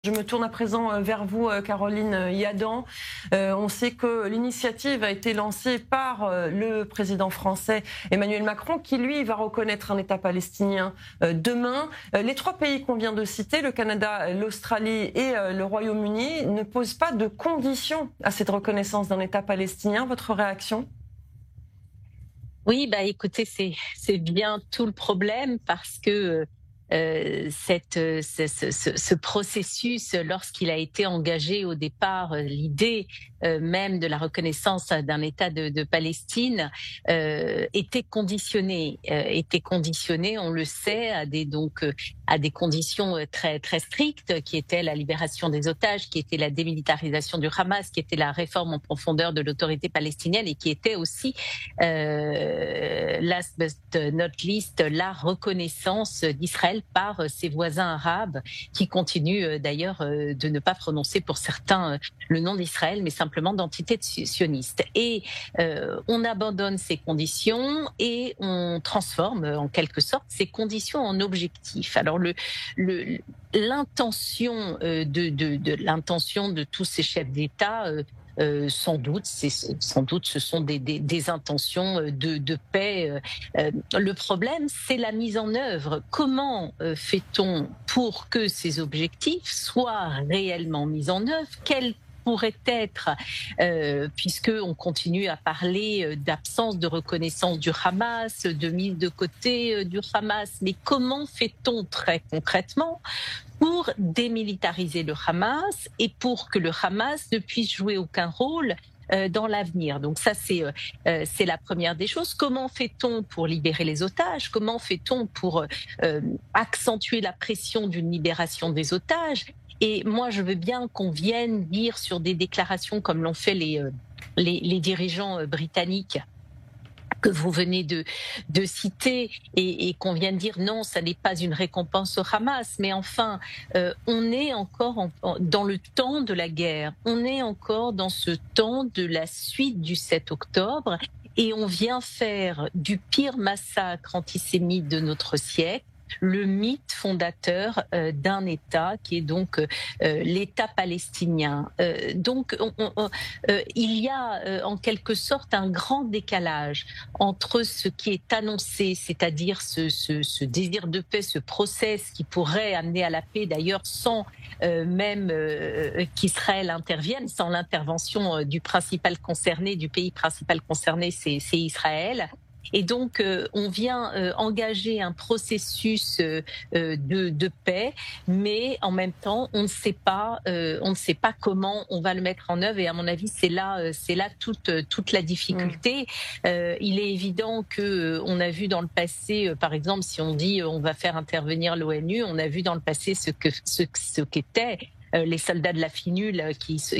Je me tourne à présent vers vous, Caroline Yadan. On sait que l'initiative a été lancée par le président français Emmanuel Macron, qui lui va reconnaître un État palestinien demain. Les trois pays qu'on vient de citer, le Canada, l'Australie et le Royaume-Uni, ne posent pas de conditions à cette reconnaissance d'un État palestinien. Votre réaction ? Oui, écoutez, c'est bien tout le problème parce que ce processus, lorsqu'il a été engagé au départ, l'idée même de la reconnaissance d'un État de Palestine était conditionné, on le sait, à des conditions très très strictes, qui étaient la libération des otages, qui était la démilitarisation du Hamas, qui était la réforme en profondeur de l'autorité palestinienne et qui était aussi last but not least, la reconnaissance d'Israël par ses voisins arabes, qui continuent d'ailleurs de ne pas prononcer pour certains le nom d'Israël, mais simplement d'entité sioniste. Et on abandonne ces conditions et on transforme en quelque sorte ces conditions en objectifs. Alors l'intention de tous ces chefs d'État, sans doute, ce sont des intentions de paix. Le problème, c'est la mise en œuvre. Comment fait-on pour que ces objectifs soient réellement mis en œuvre ? Quels pourrait être, puisqu'on continue à parler d'absence de reconnaissance du Hamas, de mise de côté du Hamas. Mais comment fait-on très concrètement pour démilitariser le Hamas et pour que le Hamas ne puisse jouer aucun rôle dans l'avenir? Donc ça, c'est la première des choses. Comment fait-on pour libérer les otages ? Comment fait-on pour accentuer la pression d'une libération des otages ? Et moi, je veux bien qu'on vienne dire sur des déclarations comme l'ont fait les dirigeants britanniques que vous venez de citer, et qu'on vienne dire non, ça n'est pas une récompense au Hamas. Mais enfin, on est encore dans le temps de la guerre, on est encore dans ce temps de la suite du 7 octobre, et on vient faire du pire massacre antisémite de notre siècle le mythe fondateur d'un État qui est donc l'État palestinien. Donc il y a en quelque sorte un grand décalage entre ce qui est annoncé, c'est-à-dire ce désir de paix, ce process qui pourrait amener à la paix, d'ailleurs sans même qu'Israël intervienne, sans l'intervention du principal concerné, du pays principal concerné, c'est Israël. Et donc, on vient engager un processus de paix, mais en même temps, on ne sait pas comment on va le mettre en œuvre. Et à mon avis, c'est là toute la difficulté. Il est évident que on a vu dans le passé, par exemple, si on dit on va faire intervenir l'ONU, on a vu dans le passé ce qu'étaient les soldats de la FINUL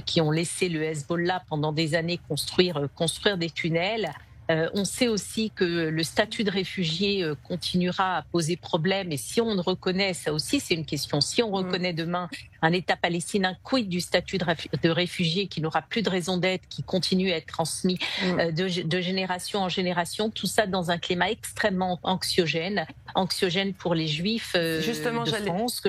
qui ont laissé le Hezbollah pendant des années construire des tunnels. On sait aussi que le statut de réfugié continuera à poser problème, et si on reconnaît, ça aussi c'est une question, si on reconnaît demain un État palestinien, quid du statut de réfugié qui n'aura plus de raison d'être, qui continue à être transmis de génération en génération, tout ça dans un climat extrêmement anxiogène pour les Juifs France,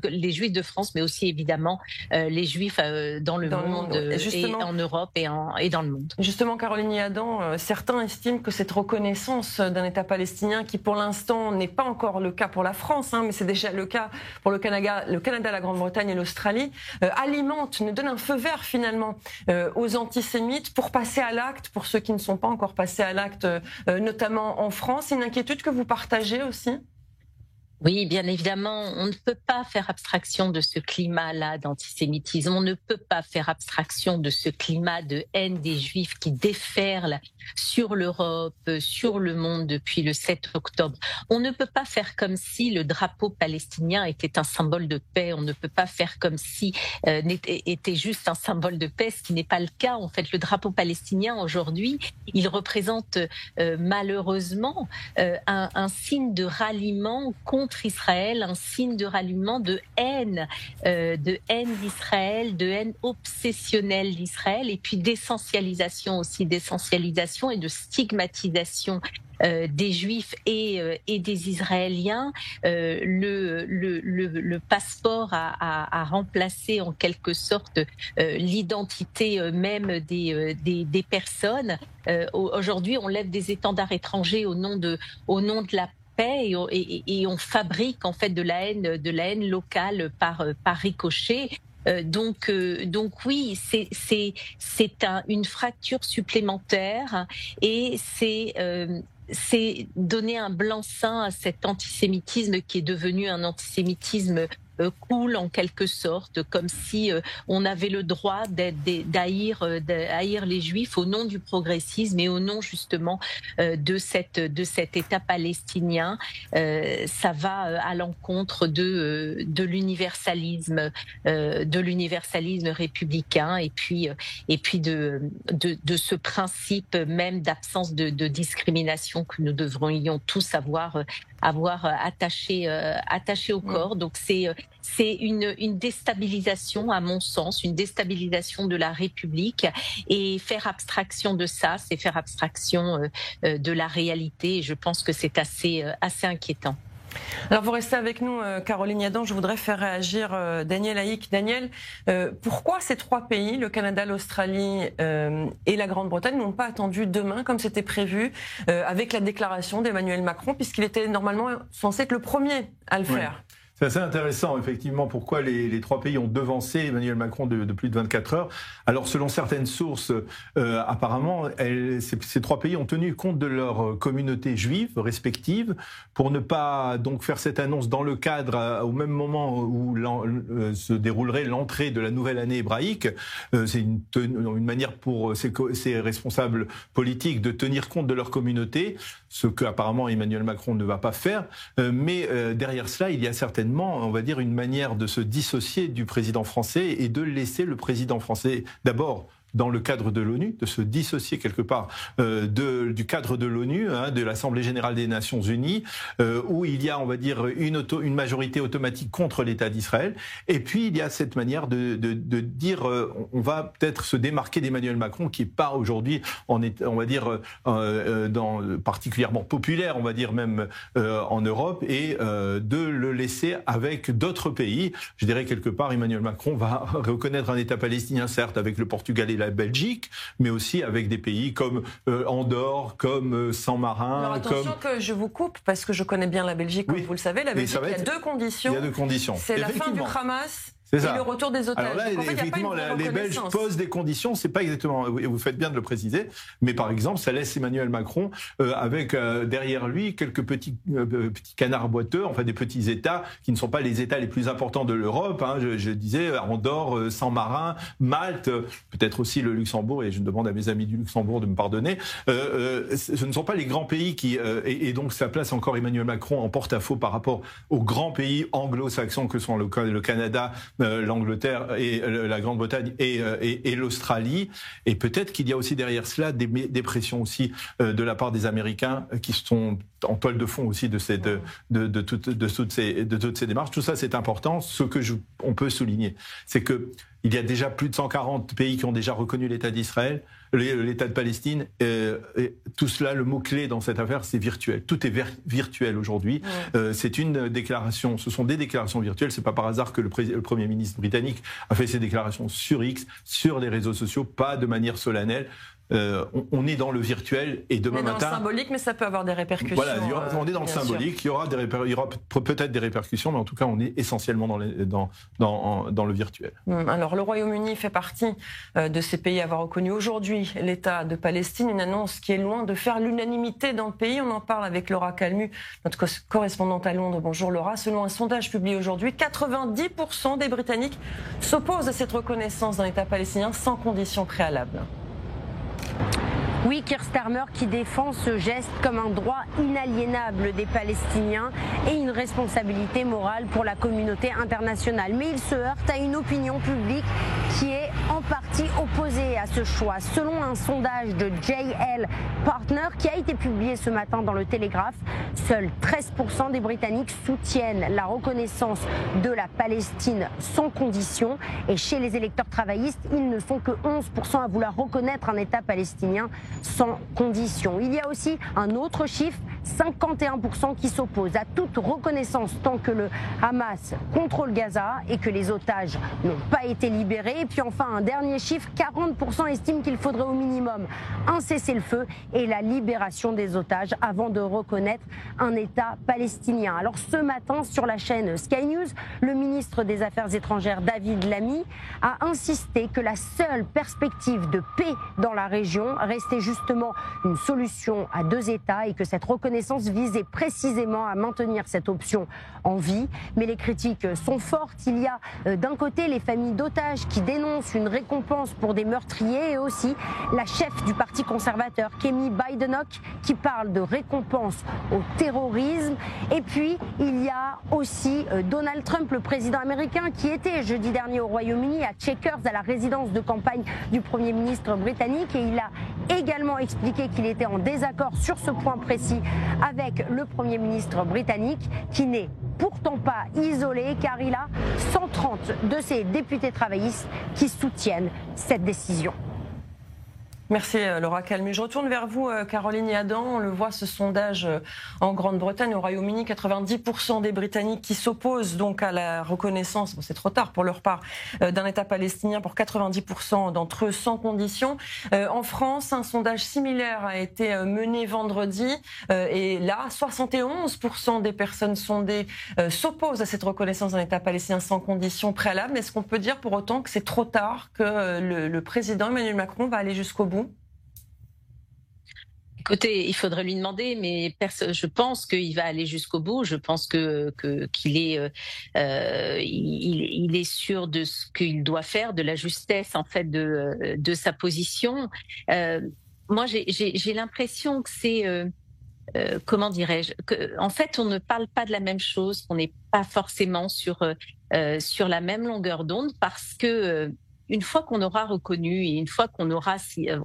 les Juifs de France, mais aussi évidemment les Juifs dans le monde et en Europe et dans le monde. Justement, Caroline Yadan, certains estiment que cette reconnaissance d'un État palestinien, qui pour l'instant n'est pas encore le cas pour la France, mais c'est déjà le cas pour le Canada, la Grande-Bretagne et l'Australie, ne donne un feu vert finalement aux antisémites pour passer à l'acte, pour ceux qui ne sont pas encore passés à l'acte, notamment en France. C'est une inquiétude que vous partagez aussi ? Oui, bien évidemment, on ne peut pas faire abstraction de ce climat-là d'antisémitisme. On ne peut pas faire abstraction de ce climat de haine des Juifs qui déferle sur l'Europe, sur le monde depuis le 7 octobre. On ne peut pas faire comme si le drapeau palestinien était un symbole de paix. On ne peut pas faire comme si était juste un symbole de paix, ce qui n'est pas le cas. En fait, le drapeau palestinien aujourd'hui, il représente malheureusement un signe de ralliement contre Israël, un signe de ralliement de haine d'Israël, de haine obsessionnelle d'Israël, et puis d'essentialisation et de stigmatisation des Juifs et des Israéliens. Le passeport a remplacé en quelque sorte l'identité même des personnes. Aujourd'hui, on lève des étendards étrangers au nom de la paix et on fabrique en fait de la haine locale par ricochet. Donc oui, c'est une fracture supplémentaire et c'est donner un blanc-seing à cet antisémitisme qui est devenu un antisémitisme cool en quelque sorte, comme si on avait le droit d'haïr les Juifs au nom du progressisme et au nom justement de cet État palestinien. Ça va à l'encontre de l'universalisme républicain et puis de ce principe même d'absence de discrimination que nous devrions tous avoir attaché au corps. Donc c'est une déstabilisation, à mon sens, une déstabilisation de la République, et faire abstraction de ça, c'est faire abstraction de la réalité, et je pense que c'est assez inquiétant. Alors vous restez avec nous, Caroline Yadan. Je voudrais faire réagir Daniel Haïk. Daniel, pourquoi ces trois pays, le Canada, l'Australie et la Grande-Bretagne, n'ont pas attendu demain, comme c'était prévu, avec la déclaration d'Emmanuel Macron, puisqu'il était normalement censé être le premier à le faire? C'est assez intéressant, effectivement, pourquoi les trois pays ont devancé Emmanuel Macron de plus de 24 heures. Alors, selon certaines sources, apparemment, ces trois pays ont tenu compte de leur communauté juive respective pour ne pas donc faire cette annonce dans le cadre, au même moment où se déroulerait l'entrée de la nouvelle année hébraïque. C'est une manière pour ces responsables politiques de tenir compte de leur communauté, ce que apparemment Emmanuel Macron ne va pas faire. Mais derrière cela, il y a certainement, on va dire, une manière de se dissocier du président français et de laisser le président français d'abord dans le cadre de l'ONU, de se dissocier quelque part du cadre de l'ONU, de l'Assemblée générale des Nations Unies, où il y a, on va dire, une majorité automatique contre l'État d'Israël. Et puis il y a cette manière de dire, on va peut-être se démarquer d'Emmanuel Macron, qui n'est pas aujourd'hui, on va dire, particulièrement populaire, on va dire même en Europe, et de le laisser avec d'autres pays. Je dirais quelque part, Emmanuel Macron va reconnaître un État palestinien, certes, avec le Portugal et la Belgique, mais aussi avec des pays comme Andorre, comme Saint-Marin. Alors attention que je vous coupe, parce que je connais bien la Belgique, comme vous le savez. La Belgique, il y a deux conditions. Il y a deux conditions. C'est la fin du Hamas et le retour des otages. Alors là, donc, en fait, effectivement, les Belges posent des conditions, c'est pas exactement, vous faites bien de le préciser, mais par exemple, ça laisse Emmanuel Macron avec derrière lui quelques petits canards boiteux, enfin des petits États qui ne sont pas les États les plus importants de l'Europe. Je disais Andorre, Saint-Marin, Malte, peut-être aussi le Luxembourg, et je demande à mes amis du Luxembourg de me pardonner. Ce ne sont pas les grands pays qui, et donc ça place encore Emmanuel Macron en porte-à-faux par rapport aux grands pays anglo-saxons que sont le Canada, l'Angleterre et la Grande-Bretagne et l'Australie. Et peut-être qu'il y a aussi derrière cela des pressions aussi de la part des Américains qui sont en toile de fond aussi de toutes ces démarches. Tout ça, c'est important. Ce que on peut souligner, c'est que il y a déjà plus de 140 pays qui ont déjà reconnu l'État d'Israël, l'État de Palestine. Et tout cela, le mot-clé dans cette affaire, c'est virtuel. Tout est virtuel aujourd'hui. C'est une déclaration, ce sont des déclarations virtuelles. C'est pas par hasard que le Premier ministre britannique a fait ses déclarations sur X, sur les réseaux sociaux, pas de manière solennelle. On est dans le virtuel et demain matin... dans le symbolique, mais ça peut avoir des répercussions. Voilà, on est dans le symbolique, il y aura peut-être des répercussions, mais en tout cas, on est essentiellement dans le virtuel. Alors, le Royaume-Uni fait partie de ces pays à avoir reconnu aujourd'hui l'État de Palestine, une annonce qui est loin de faire l'unanimité dans le pays. On en parle avec Laura Calmu, notre correspondante à Londres. Bonjour Laura. Selon un sondage publié aujourd'hui, 90% des Britanniques s'opposent à cette reconnaissance d'un État palestinien sans condition préalable. Oui, Keir Starmer qui défend ce geste comme un droit inaliénable des Palestiniens et une responsabilité morale pour la communauté internationale. Mais il se heurte à une opinion publique qui est en partie opposée à ce choix. Selon un sondage de JL Partner qui a été publié ce matin dans le Télégraphe, seuls 13% des Britanniques soutiennent la reconnaissance de la Palestine sans condition. Et chez les électeurs travaillistes, ils ne sont que 11% à vouloir reconnaître un État palestinien sans condition. Il y a aussi un autre chiffre, 51% qui s'opposent à toute reconnaissance tant que le Hamas contrôle Gaza et que les otages n'ont pas été libérés. Et puis enfin, un dernier chiffre, 40% estiment qu'il faudrait au minimum un cessez-le-feu et la libération des otages avant de reconnaître un État palestinien. Alors ce matin, sur la chaîne Sky News, le ministre des Affaires étrangères David Lammy a insisté que la seule perspective de paix dans la région restait justement une solution à deux États et que cette reconnaissance visait précisément à maintenir cette option en vie. Mais les critiques sont fortes. Il y a d'un côté les familles d'otages qui dénoncent une récompense pour des meurtriers et aussi la chef du Parti conservateur, Kemi Badenoch, qui parle de récompense au terrorisme. Et puis, il y a aussi Donald Trump, le président américain, qui était jeudi dernier au Royaume-Uni, à Chequers, à la résidence de campagne du Premier ministre britannique. Et il a également expliqué qu'il était en désaccord sur ce point précis avec le Premier ministre britannique, qui n'est pourtant pas isolé, car il a 130 de ses députés travaillistes qui soutiennent cette décision. Merci Laura Calmu. Je retourne vers vous, Caroline Yadan. On le voit, ce sondage en Grande-Bretagne, au Royaume-Uni, 90% des Britanniques qui s'opposent donc à la reconnaissance, bon, c'est trop tard pour leur part, d'un État palestinien pour 90% d'entre eux sans condition. En France, un sondage similaire a été mené vendredi et là, 71% des personnes sondées s'opposent à cette reconnaissance d'un État palestinien sans condition préalable. Est-ce qu'on peut dire pour autant que c'est trop tard, que le président Emmanuel Macron va aller jusqu'au bout ? Écoutez, il faudrait lui demander, mais je pense qu'il va aller jusqu'au bout. Je pense qu'il est, il est sûr de ce qu'il doit faire, de la justesse en fait de sa position. Moi, j'ai l'impression que c'est, comment dirais-je, en fait, on ne parle pas de la même chose, qu'on n'est pas forcément sur la même longueur d'onde, parce que une fois qu'on aura reconnu et une fois qu'on aura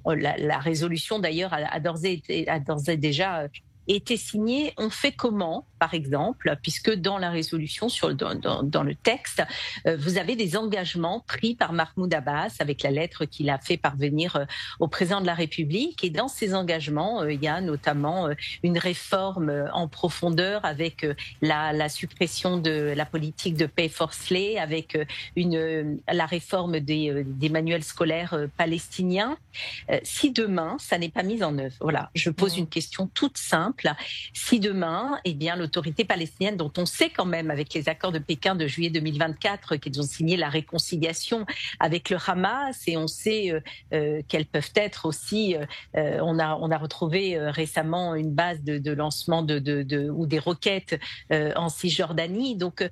la résolution d'ailleurs a d'ores et déjà été signée, on fait comment, par exemple, puisque dans la résolution, dans le texte, vous avez des engagements pris par Mahmoud Abbas avec la lettre qu'il a fait parvenir au président de la République. Et dans ces engagements, il y a notamment une réforme en profondeur avec la suppression de la politique de paix forcelée, avec la réforme des manuels scolaires palestiniens. Si demain, ça n'est pas mis en œuvre, voilà, je pose une question toute simple. Si demain, eh bien, l'autorité palestinienne, dont on sait quand même avec les accords de Pékin de juillet 2024 qu'ils ont signé la réconciliation avec le Hamas, et on sait qu'elles peuvent être aussi, on a retrouvé récemment une base de lancement ou des roquettes en Cisjordanie. Donc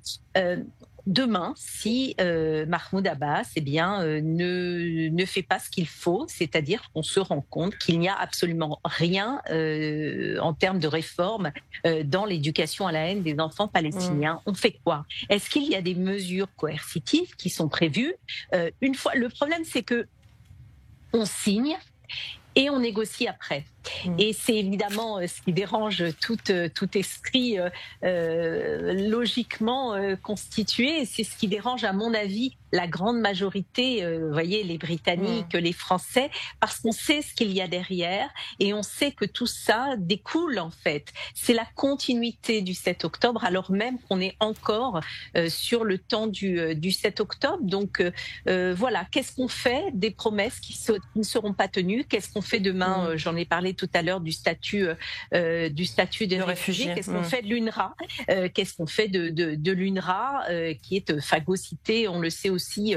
demain, si Mahmoud Abbas ne fait pas ce qu'il faut, c'est-à-dire qu'on se rend compte qu'il n'y a absolument rien en termes de réforme dans l'éducation à la haine des enfants palestiniens, on fait quoi? Est-ce qu'il y a des mesures coercitives qui sont prévues? Le problème, c'est que on signe et on négocie après. Et c'est évidemment ce qui dérange tout esprit logiquement constitué. C'est ce qui dérange, à mon avis, la grande majorité, vous voyez, les Britanniques, les Français, parce qu'on sait ce qu'il y a derrière et on sait que tout ça découle, en fait. C'est la continuité du 7 octobre, alors même qu'on est encore sur le temps du 7 octobre. Donc voilà, qu'est-ce qu'on fait des promesses qui ne seront pas tenues? Qu'est-ce qu'on fait demain? J'en ai parlé tout à l'heure du statut des réfugiés. Qu'est-ce qu'on fait de l'UNRWA? Qu'est-ce qu'on fait de l'UNRWA qui est phagocyté, on le sait aussi,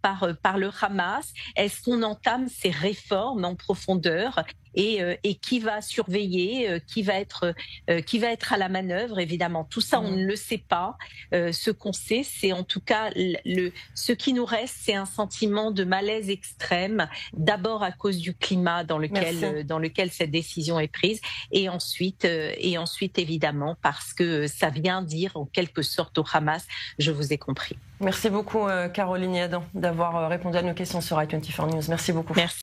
par le Hamas? Est-ce qu'on entame ces réformes en profondeur? Et qui va surveiller, qui va être à la manœuvre, évidemment. Tout ça, on ne le sait pas. Ce qu'on sait, c'est en tout cas ce qui nous reste, c'est un sentiment de malaise extrême. D'abord à cause du climat dans lequel cette décision est prise, et ensuite évidemment parce que ça vient dire en quelque sorte au Hamas, je vous ai compris. Merci beaucoup Caroline Yadan d'avoir répondu à nos questions sur i24 News. Merci beaucoup. Merci.